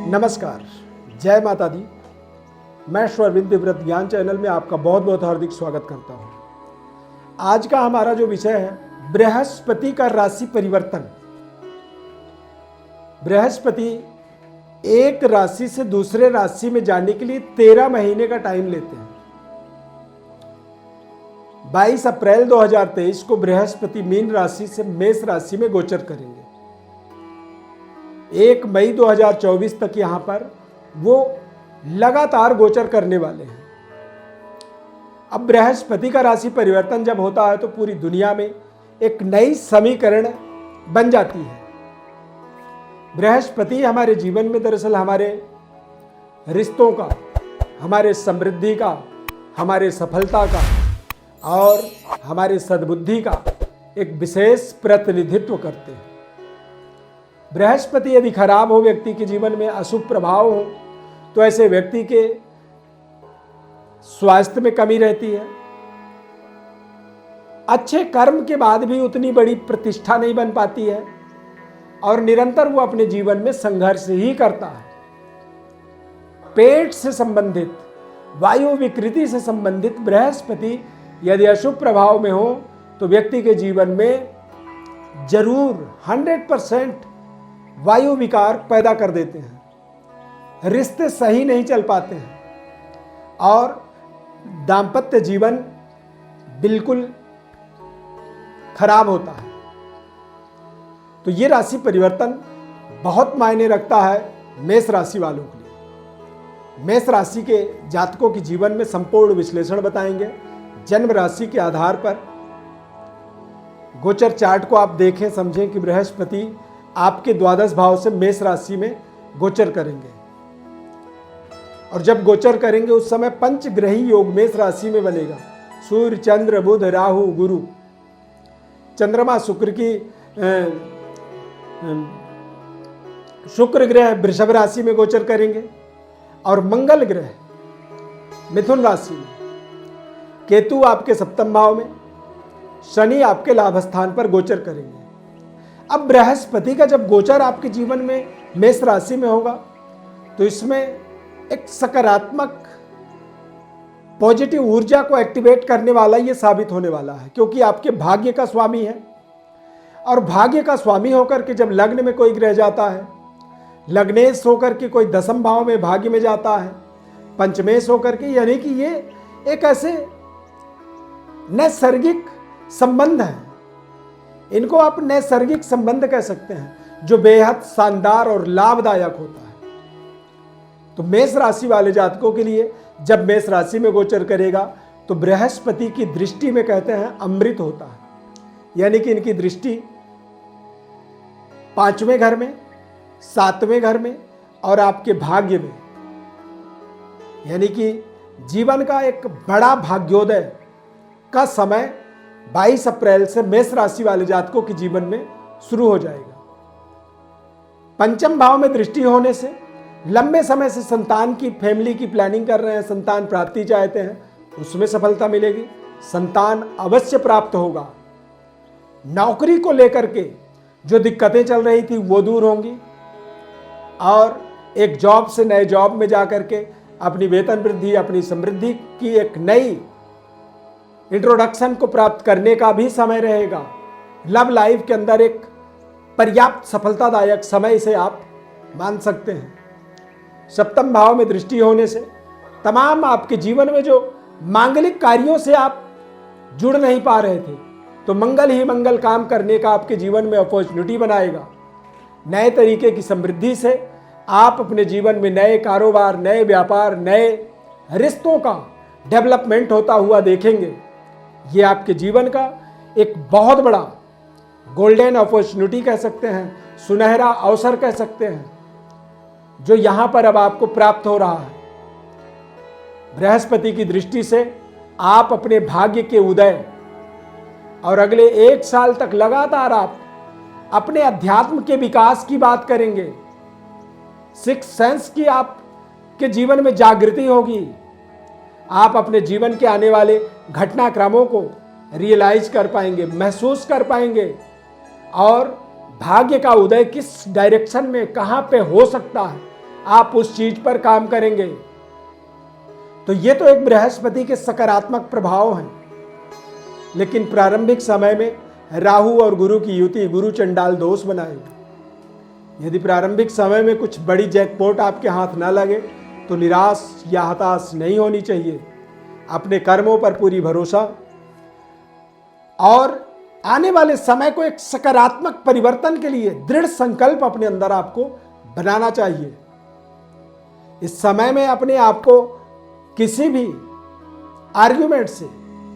नमस्कार, जय माता दी। मैं श्वरविंद व्रत ज्ञान चैनल में आपका बहुत बहुत हार्दिक स्वागत करता हूँ। आज का हमारा जो विषय है बृहस्पति का राशि परिवर्तन। बृहस्पति एक राशि से दूसरे राशि में जाने के लिए 13 महीने का टाइम लेते हैं। 22 अप्रैल 2023 को बृहस्पति मीन राशि से मेष राशि में गोचर करेंगे। 1 मई 2024 तक यहां पर वो लगातार गोचर करने वाले हैं। अब बृहस्पति का राशि परिवर्तन जब होता है तो पूरी दुनिया में एक नई समीकरण बन जाती है। बृहस्पति हमारे जीवन में दरअसल हमारे रिश्तों का, हमारे समृद्धि का, हमारे सफलता का और हमारे सद्बुद्धि का एक विशेष प्रतिनिधित्व करते हैं। बृहस्पति यदि खराब हो, व्यक्ति के जीवन में अशुभ प्रभाव हो, तो ऐसे व्यक्ति के स्वास्थ्य में कमी रहती है। अच्छे कर्म के बाद भी उतनी बड़ी प्रतिष्ठा नहीं बन पाती है और निरंतर वो अपने जीवन में संघर्ष ही करता है। पेट से संबंधित, वायु विकृति से संबंधित बृहस्पति यदि अशुभ प्रभाव में हो तो व्यक्ति के जीवन में जरूर 100% वायु विकार पैदा कर देते हैं। रिश्ते सही नहीं चल पाते हैं और दाम्पत्य जीवन बिल्कुल खराब होता है। तो ये राशि परिवर्तन बहुत मायने रखता है मेष राशि वालों के लिए। मेष राशि के जातकों के जीवन में संपूर्ण विश्लेषण बताएंगे। जन्म राशि के आधार पर गोचर चार्ट को आप देखें, समझें कि बृहस्पति आपके द्वादश भाव से मेष राशि में गोचर करेंगे और जब गोचर करेंगे उस समय पंचग्रही योग मेष राशि में बनेगा। सूर्य, चंद्र, बुध, राहु, गुरु, चंद्रमा, शुक्र ग्रह वृषभ राशि में गोचर करेंगे और मंगल ग्रह मिथुन राशि में, केतु आपके सप्तम भाव में, शनि आपके लाभ स्थान पर गोचर करेंगे। अब बृहस्पति का जब गोचर आपके जीवन में मेष राशि में होगा तो इसमें एक सकारात्मक पॉजिटिव ऊर्जा को एक्टिवेट करने वाला ये साबित होने वाला है, क्योंकि आपके भाग्य का स्वामी है। और भाग्य का स्वामी होकर के जब लग्न में कोई ग्रह जाता है, लग्नेश होकर के कोई दसम भाव में भाग्य में जाता है, पंचमेश होकर के, यानी कि ये एक ऐसे नैसर्गिक संबंध है। इनको आप नैसर्गिक संबंध कह सकते हैं जो बेहद शानदार और लाभदायक होता है। तो मेष राशि वाले जातकों के लिए जब मेष राशि में गोचर करेगा तो बृहस्पति की दृष्टि में कहते हैं अमृत होता है, यानी कि इनकी दृष्टि 5वें घर में, 7वें घर में और आपके भाग्य में, यानी कि जीवन का एक बड़ा भाग्योदय का समय 22 अप्रैल से मेष राशि वाले जातकों के जीवन में शुरू हो जाएगा। पंचम भाव में दृष्टि होने से लंबे समय से संतान की, फैमिली की प्लानिंग कर रहे हैं, संतान प्राप्ति चाहते हैं, उसमें सफलता मिलेगी, संतान अवश्य प्राप्त होगा। नौकरी को लेकर के जो दिक्कतें चल रही थी वो दूर होंगी और एक जॉब से नए जॉब में जाकर के अपनी वेतन वृद्धि, अपनी समृद्धि की एक नई इंट्रोडक्शन को प्राप्त करने का भी समय रहेगा। लव लाइफ के अंदर एक पर्याप्त सफलतादायक समय इसे आप मान सकते हैं। सप्तम भाव में दृष्टि होने से तमाम आपके जीवन में जो मांगलिक कार्यों से आप जुड़ नहीं पा रहे थे तो मंगल ही मंगल काम करने का आपके जीवन में अपॉर्चुनिटी बनाएगा। नए तरीके की समृद्धि से आप अपने जीवन में नए कारोबार, नए व्यापार, नए रिश्तों का डेवलपमेंट होता हुआ देखेंगे। ये आपके जीवन का एक बहुत बड़ा गोल्डन अपॉर्चुनिटी कह सकते हैं, सुनहरा अवसर कह सकते हैं, जो यहां पर अब आपको प्राप्त हो रहा है। बृहस्पति की दृष्टि से आप अपने भाग्य के उदय और अगले 1 साल तक लगातार आप अपने अध्यात्म के विकास की बात करेंगे। सिक्स सेंस की आपके जीवन में जागृति होगी। आप अपने जीवन के आने वाले घटनाक्रमों को रियलाइज कर पाएंगे, महसूस कर पाएंगे और भाग्य का उदय किस डायरेक्शन में, कहां पे हो सकता है, आप उस चीज पर काम करेंगे। तो ये तो एक बृहस्पति के सकारात्मक प्रभाव हैं। लेकिन प्रारंभिक समय में राहु और गुरु की युति गुरु चंडाल दोष बनाएगी। यदि प्रारंभिक समय में कुछ बड़ी जैकपॉट आपके हाथ ना लगे तो निराश या हताश नहीं होनी चाहिए। अपने कर्मों पर पूरी भरोसा और आने वाले समय को एक सकारात्मक परिवर्तन के लिए दृढ़ संकल्प अपने अंदर आपको बनाना चाहिए। इस समय में अपने आप को किसी भी आर्ग्यूमेंट से,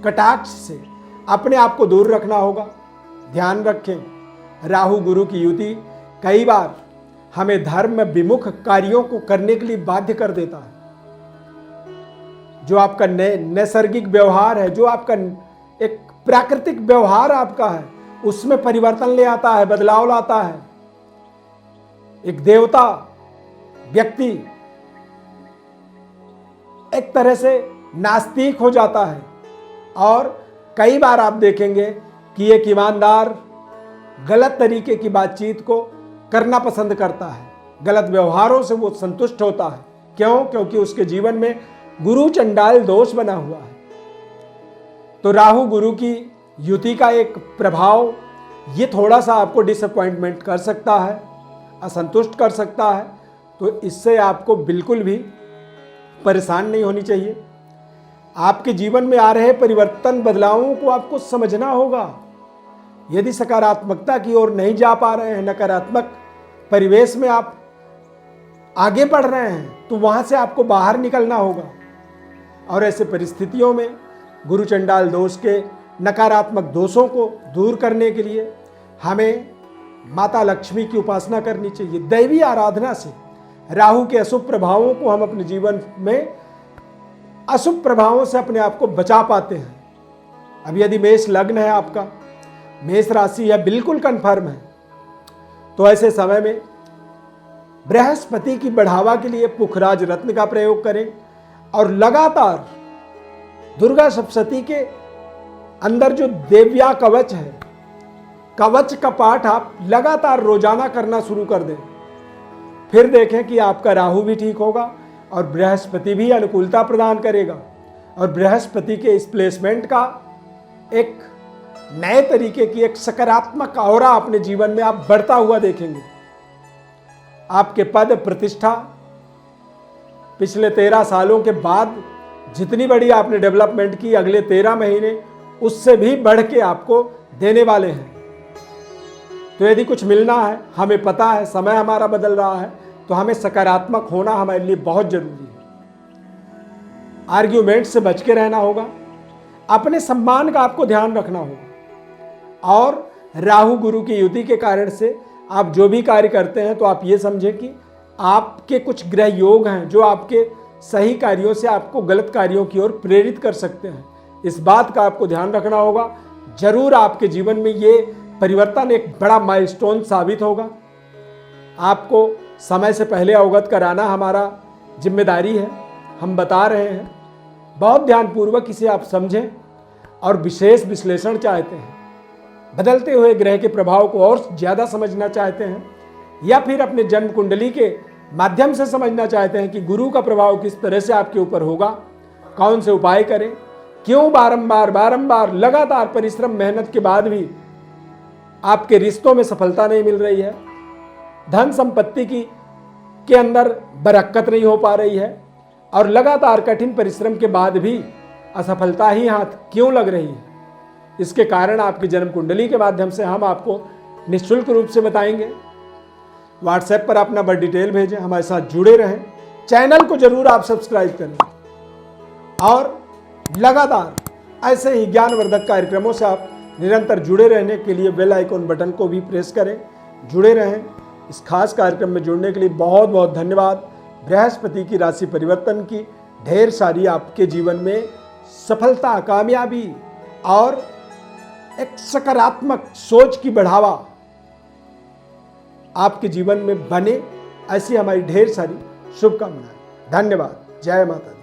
कटाक्ष से अपने आप को दूर रखना होगा। ध्यान रखें, राहु गुरु की युति कई बार हमें धर्म विमुख कार्यों को करने के लिए बाध्य कर देता है। जो आपका नैसर्गिक व्यवहार है, जो आपका एक प्राकृतिक व्यवहार आपका है, उसमें परिवर्तन ले आता है, बदलाव लाता है। एक देवता व्यक्ति एक तरह से नास्तिक हो जाता है और कई बार आप देखेंगे कि एक ईमानदार गलत तरीके की बातचीत को करना पसंद करता है, गलत व्यवहारों से वो संतुष्ट होता है। क्यों? क्योंकि उसके जीवन में गुरु चंडाल दोष बना हुआ है। तो राहु गुरु की युति का एक प्रभाव ये थोड़ा सा आपको डिसअपॉइंटमेंट कर सकता है, असंतुष्ट कर सकता है। तो इससे आपको बिल्कुल भी परेशान नहीं होनी चाहिए। आपके जीवन में आ रहे परिवर्तन, बदलावों को आपको समझना होगा। यदि सकारात्मकता की ओर नहीं जा पा रहे हैं, नकारात्मक परिवेश में आप आगे बढ़ रहे हैं, तो वहां से आपको बाहर निकलना होगा। और ऐसे परिस्थितियों में गुरु चंडाल दोष के नकारात्मक दोषों को दूर करने के लिए हमें माता लक्ष्मी की उपासना करनी चाहिए। दैवी आराधना से राहु के अशुभ प्रभावों को हम अपने जीवन में अशुभ प्रभावों से अपने आप को बचा पाते हैं। अब यदि मेष लग्न है, आपका मेष राशि है, बिल्कुल कंफर्म है, तो ऐसे समय में बृहस्पति की बढ़ावा के लिए पुखराज रत्न का प्रयोग करें और लगातार दुर्गा सप्तशती के अंदर जो देव्या कवच है, कवच का पाठ आप लगातार रोजाना करना शुरू कर दें। फिर देखें कि आपका राहु भी ठीक होगा और बृहस्पति भी अनुकूलता प्रदान करेगा और बृहस्पति के इस प्लेसमेंट का एक नए तरीके की एक सकारात्मक ऑरा अपने जीवन में आप बढ़ता हुआ देखेंगे। आपके पद प्रतिष्ठा पिछले 13 सालों के बाद जितनी बड़ी आपने डेवलपमेंट की, अगले 13 महीने उससे भी बढ़ के आपको देने वाले हैं। तो यदि कुछ मिलना है, हमें पता है समय हमारा बदल रहा है, तो हमें सकारात्मक होना हमारे लिए बहुत जरूरी है। आर्ग्यूमेंट से बच के रहना होगा, अपने सम्मान का आपको ध्यान रखना होगा। और राहु गुरु की युति के कारण से आप जो भी कार्य करते हैं, तो आप ये समझें कि आपके कुछ ग्रह योग हैं जो आपके सही कार्यों से आपको गलत कार्यों की ओर प्रेरित कर सकते हैं। इस बात का आपको ध्यान रखना होगा। जरूर आपके जीवन में ये परिवर्तन एक बड़ा माइलस्टोन साबित होगा। आपको समय से पहले अवगत कराना हमारा जिम्मेदारी है, हम बता रहे हैं। बहुत ध्यानपूर्वक इसे आप समझें और विशेष विश्लेषण चाहते हैं, बदलते हुए ग्रह के प्रभाव को और ज़्यादा समझना चाहते हैं, या फिर अपने जन्म कुंडली के माध्यम से समझना चाहते हैं कि गुरु का प्रभाव किस तरह से आपके ऊपर होगा, कौन से उपाय करें, क्यों बारंबार लगातार परिश्रम मेहनत के बाद भी आपके रिश्तों में सफलता नहीं मिल रही है, धन संपत्ति के अंदर बरकत नहीं हो पा रही है, और लगातार कठिन परिश्रम के बाद भी असफलता ही हाथ क्यों लग रही है। इसके कारण आपकी जन्म कुंडली के माध्यम से हम आपको निःशुल्क रूप से बताएंगे। व्हाट्सएप पर अपना बर्थ डिटेल भेजें, हमारे साथ जुड़े रहें। चैनल को जरूर आप सब्सक्राइब करें और लगातार ऐसे ही ज्ञानवर्धक कार्यक्रमों से आप निरंतर जुड़े रहने के लिए बेल आइकॉन बटन को भी प्रेस करें, जुड़े रहें। इस खास कार्यक्रम में जुड़ने के लिए बहुत बहुत धन्यवाद। बृहस्पति की राशि परिवर्तन की ढेर सारी आपके जीवन में सफलता, कामयाबी और एक सकारात्मक सोच की बढ़ावा आपके जीवन में बने, ऐसी हमारी ढेर सारी शुभकामनाएं। धन्यवाद। जय माता दी।